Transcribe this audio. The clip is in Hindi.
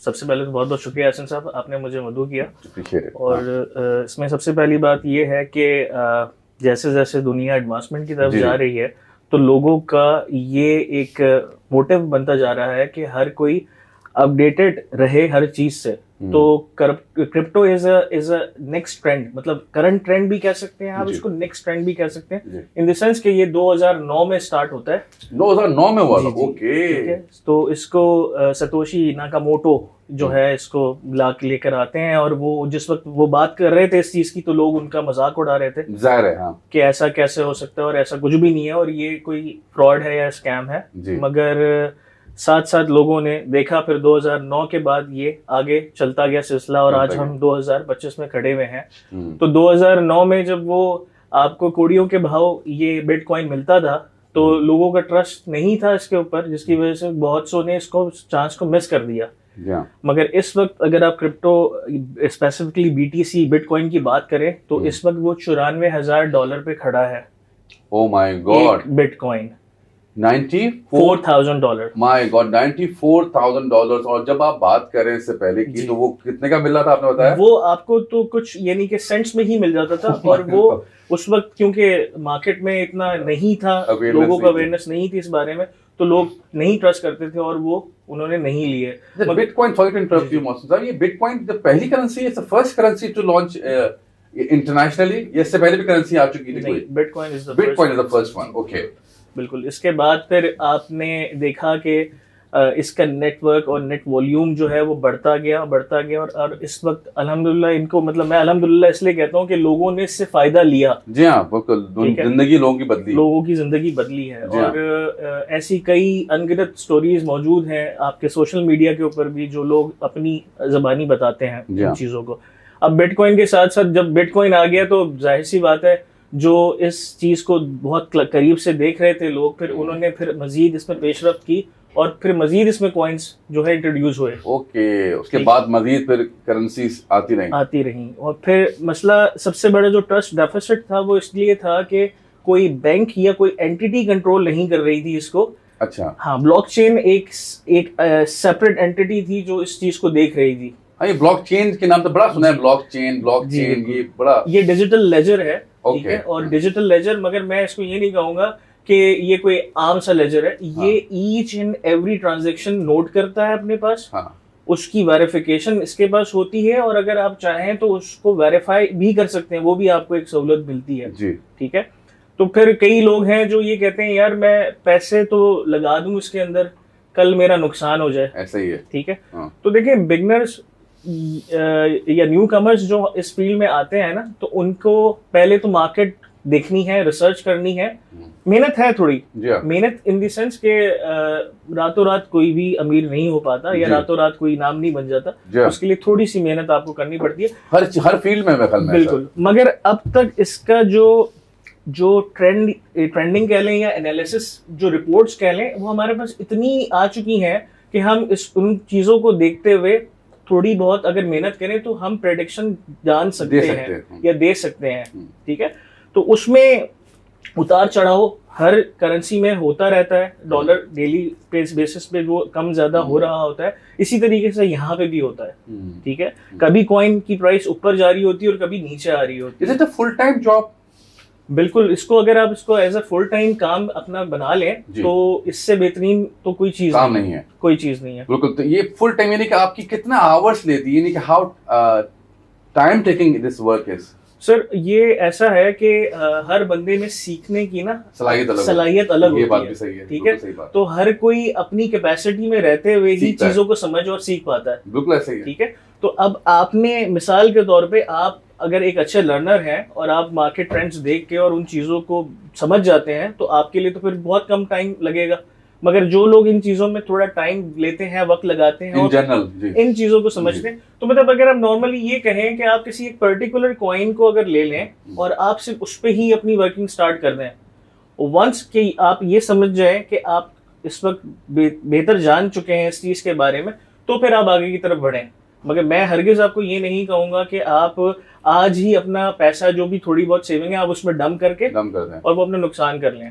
सबसे पहले तो बहुत बहुत शुक्रिया हसन साहब, आपने मुझे मदऊ किया। और इसमें सबसे पहली बात ये है कि जैसे जैसे दुनिया एडवांसमेंट की तरफ जा रही है तो लोगों का ये एक मोटिव बनता जा रहा है कि हर कोई अपडेटेड रहे हर चीज से। तो crypto is a next trend, मतलब करंट ट्रेंड भी कह सकते हैं आप, इसको नेक्स्ट ट्रेंड भी कह सकते हैं, इन द सेंस कि ये 2009 में स्टार्ट होता है। 2009 में हुआ? ओके। तो इसको सतोशी नाकामोटो जो है इसको लेकर आते हैं, और वो जिस वक्त वो बात कर रहे थे इस चीज की तो लोग उनका मजाक उड़ा रहे थे, जाहिर है हाँ, कि ऐसा कैसे हो सकता है और ऐसा कुछ भी नहीं है और ये कोई फ्रॉड है या स्कैम है। मगर साथ साथ लोगों ने देखा, फिर 2009 के बाद ये आगे चलता गया सिलसिला, और आज हम 2025 में खड़े हुए हैं। तो 2009 में जब वो आपको कोड़ियों के भाव ये बिटकॉइन मिलता था तो लोगों का ट्रस्ट नहीं था इसके ऊपर, जिसकी वजह से बहुत सौ ने इसको चांस को मिस कर दिया। मगर इस वक्त अगर आप क्रिप्टो स्पेसिफिकली बीटीसी बिटकॉइन की बात करें तो इस वक्त वो $94,000 पे खड़ा है। Oh my God, bitcoin $94,000। My God, $94,000। और जब आप बात करें इससे पहले की तो वो कितने का मिल रहा था आपने बताया? वो आपको तो कुछ यानी कि सेंट्स में ही मिल जाता था। और वो उस वक्त क्योंकि मार्केट में इतना नहीं था, लोगों को अवेयरनेस नहीं थी इस बारे में, तो लोग नहीं ट्रस्ट करते थे और वो उन्होंने नहीं लिए। Bitcoin, sorry to interrupt you Mohsin sahab, ये बिटकॉइन द पहली करेंसी है, first currency to launch internationally? इससे पहले भी करेंसी आ चुकी थी कोई? Bitcoin is the first one. Okay, बिल्कुल। इसके बाद फिर आपने देखा कि इसका नेटवर्क और नेट वॉल्यूम जो है वो बढ़ता गया और इस वक्त अल्हम्दुलिल्लाह इनको, मतलब मैं अल्हम्दुलिल्लाह इसलिए कहता हूँ कि लोगों ने इससे फायदा लिया। जी हाँ, बिल्कुल, जिंदगी लोगों की जिंदगी बदली है। और ऐसी कई अनगिनत स्टोरीज मौजूद हैं आपके सोशल मीडिया के ऊपर भी, जो लोग अपनी जबानी बताते हैं इन चीजों को। अब बिटकॉइन के साथ साथ जब बिटकॉइन आ गया तो जाहिर सी बात है जो इस चीज को बहुत करीब से देख रहे थे लोग, फिर उन्होंने फिर मजीद इसमें पेशरफ्त की और फिर मजीद इसमें कॉइन्स जो है इंट्रोड्यूस हुए। ओके, उसके बाद मजीद फिर करेंसीज आती रही। और फिर मसला सबसे बड़ा जो ट्रस्ट डेफिसिट था वो इसलिए था कि कोई बैंक या कोई एंटिटी कंट्रोल नहीं कर रही थी इसको। अच्छा, हाँ, ब्लॉकचेन एक सेपरेट एंटिटी थी जो इस चीज को देख रही थी। ये ब्लॉकचेन के नाम तो बड़ा सुना है, ब्लॉकचेन ये बड़ा, ये डिजिटल लेजर है, ठीक है। और डिजिटल लेजर, मगर मैं इसको ये नहीं कहूंगा कि ये कोई आम सा लेजर है। ये each and every transaction note करता है अपने पास। उसकी वेरिफिकेशन इसके पास होती है, और अगर आप चाहें तो उसको वेरीफाई भी कर सकते हैं, वो भी आपको एक सहूलत मिलती है, ठीक है। तो फिर कई लोग हैं जो ये कहते हैं यार मैं पैसे तो लगा दूं इसके अंदर, कल मेरा नुकसान हो जाए, ऐसा ही है, ठीक है। तो देखिए, बिगनर्स या न्यू कमर्स जो इस फील्ड में आते हैं ना, तो उनको पहले तो मार्केट देखनी है, रिसर्च करनी है, मेहनत है थोड़ी, मेहनत इन द सेंस के रातों रात कोई भी अमीर नहीं हो पाता या रातों रात कोई नाम नहीं बन जाता। उसके लिए थोड़ी सी मेहनत आपको करनी पड़ती है हर फील्ड में। बिल्कुल। मगर अब तक इसका जो ट्रेंडिंग कह लें या एनालिसिस जो रिपोर्ट्स कह लें, वो हमारे पास इतनी आ चुकी हैं कि हम उन चीजों को देखते हुए थोड़ी बहुत अगर मेहनत करें तो हम प्रेडिक्शन जान सकते हैं या दे सकते हैं, ठीक है। तो उसमें उतार चढ़ाव हर करेंसी में होता रहता है, डॉलर डेली बेसिस पे वो कम ज्यादा हो रहा होता है, इसी तरीके से यहाँ पे भी होता है, ठीक है। कभी कॉइन की प्राइस ऊपर जा रही होती है और कभी नीचे आ रही होती है। Is it a full time job? बिल्कुल, इसको अगर आप इसको एज अ फुल टाइम काम अपना बना लें तो इससे बेहतरीन तो कोई चीज नहीं है, कोई चीज नहीं है। बिल्कुल। तो ये फुल टाइम यानी कि आपकी कितना आवर्स लेती है, यानी कि how time taking this work is? Sir, ये ऐसा है कि हर बंदे में सीखने की ना सलाहियत अलग होती है, ठीक है। तो हर कोई अपनी कैपेसिटी में रहते हुए ही चीजों को समझ और सीख पाता है, बिल्कुल ऐसे ही, ठीक है। तो अब आपने मिसाल के तौर पे, आप अगर एक अच्छे लर्नर हैं और आप मार्केट ट्रेंड्स देख के और उन चीजों को समझ जाते हैं तो आपके लिए तो फिर बहुत कम टाइम लगेगा। मगर जो लोग इन चीजों में थोड़ा टाइम लेते हैं, वक्त लगाते हैं और इन चीजों को समझते हैं, तो मतलब अगर आप नॉर्मली ये कहें कि आप किसी एक पर्टिकुलर कॉइन को अगर ले लें और आप सिर्फ उस पे ही अपनी वर्किंग स्टार्ट कर दें, वंस कि आप ये समझ जाएं कि आप इस वक्त बेहतर जान चुके हैं इस चीज के बारे में, तो फिर आप आगे की तरफ बढ़ें। मगर मैं हरगिज आपको ये नहीं कहूंगा कि आप आज ही अपना पैसा जो भी थोड़ी बहुत सेविंग है आप उसमें डंप कर दें और वो अपना नुकसान कर लें।